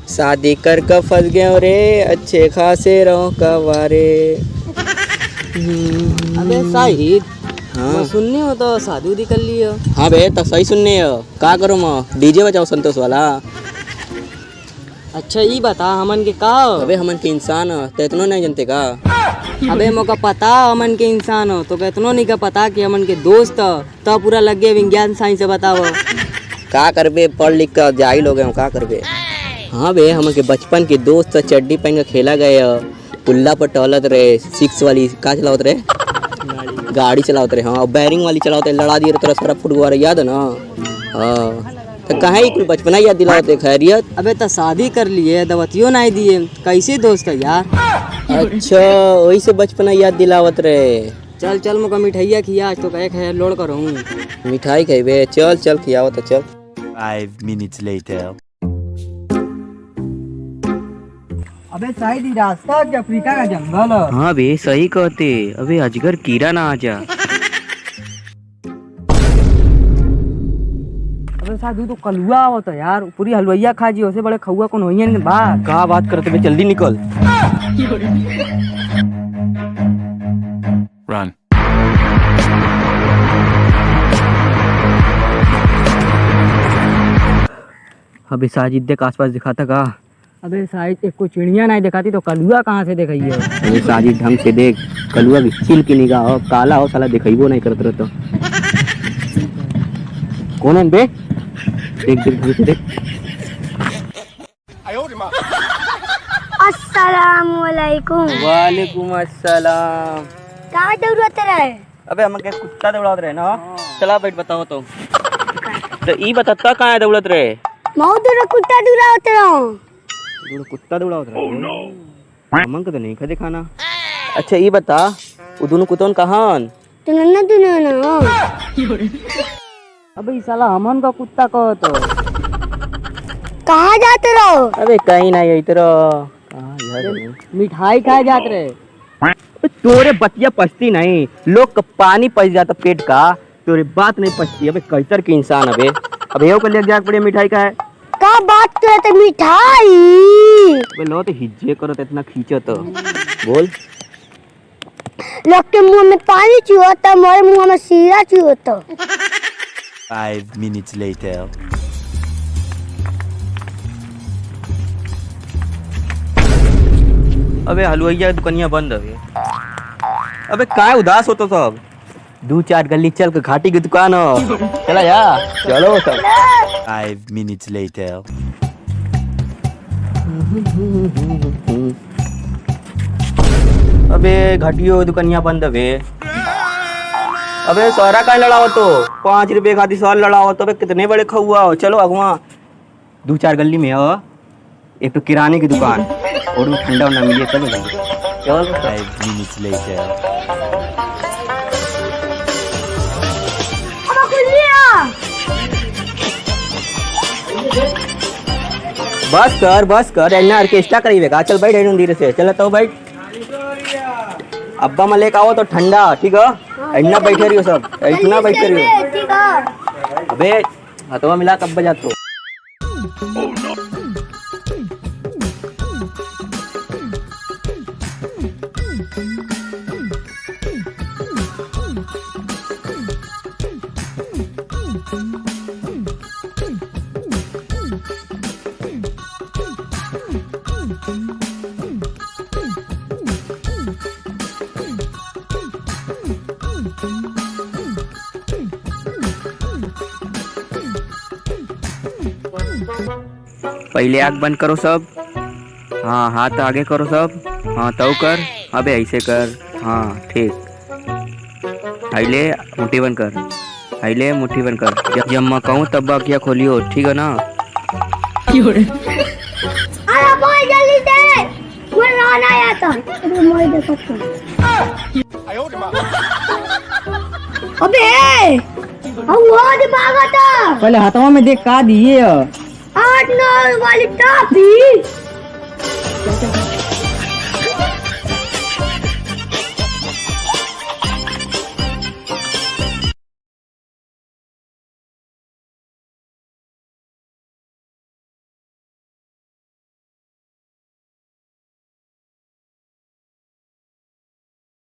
शादी कर कब फंस गए रे, अच्छे खासे रहो कवारे। अबे शाहिद, हाँ सुनने हो तो शादी उदी कर लियो। हाँ बे तो सही सुनने हो, का करो मैं डीजे बजाओ संतोष वाला। अच्छा ये बता हमन के का हो? अबे हमन के इंसान हो तो इतना नहीं जानते का। अबे मोका पता हमन के इंसान हो तो इतनो नहीं का पता कि हमन के दोस्त हो तो पूरा लगे विज्ञान साइंस से बताओ। का करबे, पढ़ लिख कर जाहिल हो गए हो, का करबे। हाँ बे हमन के बचपन के दोस्त चड्डी पहन के खेला गए हो, पुल्ला पर टहलत रहे, 6 वाली का चलावत रहे, गाड़ी चलावत रहे। हाँ बैरिंग वाली चलावत रहे, लड़ा दिए तोरा सारा फुटबॉल याद है ना। हाँ तो कहाँ ही कुल बचपना याद दिलावत है खैरियत। अबे तो शादी कर लिए दवतियो नहीं दिए, कैसे दोस्त है यार। अच्छा वही से बचपना याद दिलावत रहे। चल चल मोका मिठाइया खिया, आज तो कहे खैर लोड करूँ। मिठाई खेबे, चल चल खियाओ तो चल। 5 minutes later. अबे शायद रास्ता के अफ्रीका का जंगल है। हाँ बे सही कहते, अबे अजगर कीड़ा ना आ जा। अबे साधु तो कलुआ होता यार, पूरी हलवाइया खा जी, उसे बड़े खौआ कौन होइए ने बात। का बात करते बे, जल्दी निकल। Run. अबे साजिद देख आसपास दिखाता का। अबे शायद एक को चिड़िया नहीं दिखाती तो कलुआ कहाँ से दिखाई है। अबे साजिद ढंग से देख, कलुआ की चिल की निगाह हो, काला हो साला दिखाइबो नहीं करत रहतो। कौन है बे, देख देख ढंग से देख। अस्सलामुअलैकुम। वालेकुम अस्सलाम। का जरूरत है? अबे हम के कुत्ता दौड़ात रहे ना, चला बैठ बताओ तो ई बताता कहाँ है दौड़त रहे। मऊ दूर कुत्ता दूरा होते रहो। कुत्ता दौड़ात रहे, हमन के तो नहीं खा खाना। अच्छा ये बता, वो दोनों कुत्तों कहाँ? तुनन्ना अबे साला हमन का कुत्ता कहो तो कहाँ जाते रहो? अबे कहीं नहीं इधर कहाँ मिठाई खाए जाते रहे। तोरे बतिया पचती नहीं, लोग का पानी पच जाता पेट का, तोरे बात नहीं पचती। अबे कैसर के इंसान अबे, अब यो को ले जाके पड़े मिठाई का है। का बात करते मिठाई? अबे लो तो हिज्जे करो तो इतना खींचो तो बोल। लोग के मुंह में पानी चुहता, मोरे मुंह में सीरा चुहता। 5 minutes later. अबे हलवाइया दुकानिया बंद अबे। अबे काय उदास हो तो सब, 2-4 गली चल के घाटी की दुकान हो, चला या चलो सब। 5 minutes later. अबे घाटियो दुकानिया बंद अबे। अबे सारा का लड़ाओ तो 5 रुपए खाती साल लड़ाओ तो। अबे कितने बड़े खौआ हो, चलो अगवा 2-4 गली में हो एक तो किराने की दुकान और ठंडा ना मिले, चलो चल। 5 minutes later. बस कर एन्ना ऑर्केस्ट्रा करीबे का, चल बैठ धीरे से, चल तो बैठ। अब्बा मले का हो तो ठंडा, ठीक है एन्ना बैठे रहियो सब, इतना बैठे रहियो। ठीक है। अबे हथवा मिला कब बजा तो। पहले आँख बंद करो सब, हाँ हाथ आगे करो सब, हाँ तो कर, अबे ऐसे कर, हाँ ठीक। आइले मुट्ठी बंद कर, आइले मुट्ठी बंद कर, जब मैं कहूँ तब आँखियाँ खोलियो, ठीक है ना। अरे बोल जल्दी से, मैं रोना आया था। अरे मोई देखो अबे हम वो भागा था। पहले हाथों में देख का दिए 8-9 वाली टॉफी।